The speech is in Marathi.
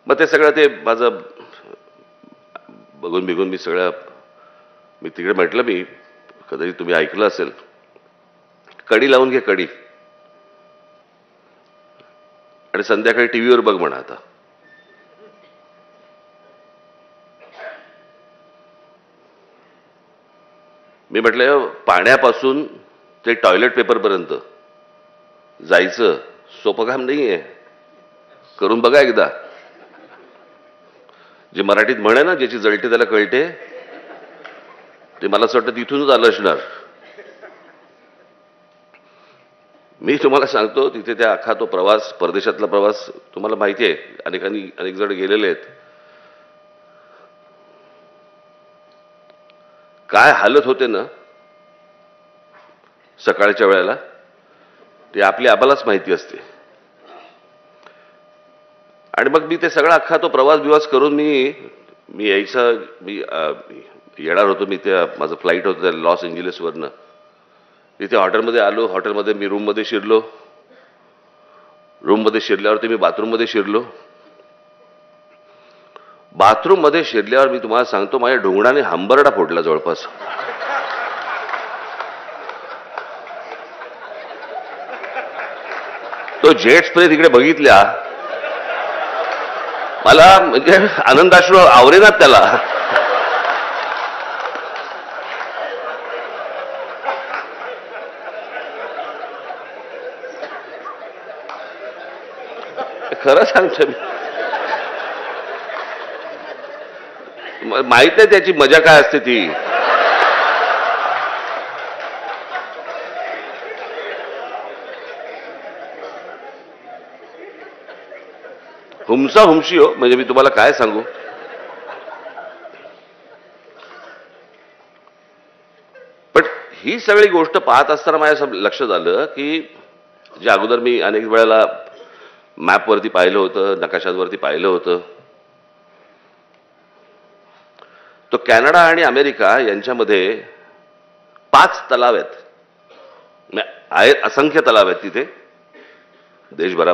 मग ते सगळं ते माझं बघून बिघून मी तिकडे म्हटलं, मी कदाचित तुम्ही ऐकलं असेल, कडी लावून घे कडी आणि संध्याकाळी टीव्हीवर बघ म्हणा. आता मी म्हटलं पाण्यापासून ते टॉयलेट पेपरपर्यंत जायचं सोपं काम नाहीये, करून बघा एकदा. जे मराठीत म्हणे ना, ज्याची जळते त्याला कळते, ते मला असं वाटतं तिथूनच आलं असणार. मी तुम्हाला सांगतो, तिथे त्या अख्खा तो प्रवास, परदेशातला प्रवास तुम्हाला माहिती आहे, अनेक जण गेलेले आहेत. काय हालत होते ना सकाळच्या वेळेला, ते आपली आम्हालाच माहिती असते. आणि मग मी ते सगळा अख्खा तो प्रवास करून मी येणार होतो. मी त्या माझं फ्लाईट होतं लॉस एंजेलिसवरनं. तिथे हॉटेलमध्ये आलो. हॉटेलमध्ये मी रूममध्ये शिरलो. रूममध्ये शिरल्यावरती मी बाथरूममध्ये शिरलो. बाथरूममध्ये शिरल्यावर मी तुम्हाला सांगतो, माझ्या ढोंगणाने हंबरडा फोडला जवळपास. तो जेट स्प्रे तिकडे बघितल्या, मला म्हणजे आनंदाश्रू आवरेनात त्याला. खरं सांगतो मी, माहित आहे त्याची मजा काय असते ती. हुमसा हुमशी हो, म्हणजे मी तुम्हाला काय सांगू. पण ही सगळी गोष्ट पाहत असताना माझ्या लक्षात आलं की जे अगोदर मी अनेक वेळेला मॅपवरती पाहिलं होतं, नकाशावरती पाहिलं होतं, तो कॅनडा आणि अमेरिका यांच्यामध्ये 5 तलाव आहेत. असंख्य तलाव आहेत तिथे देशभरामध्ये.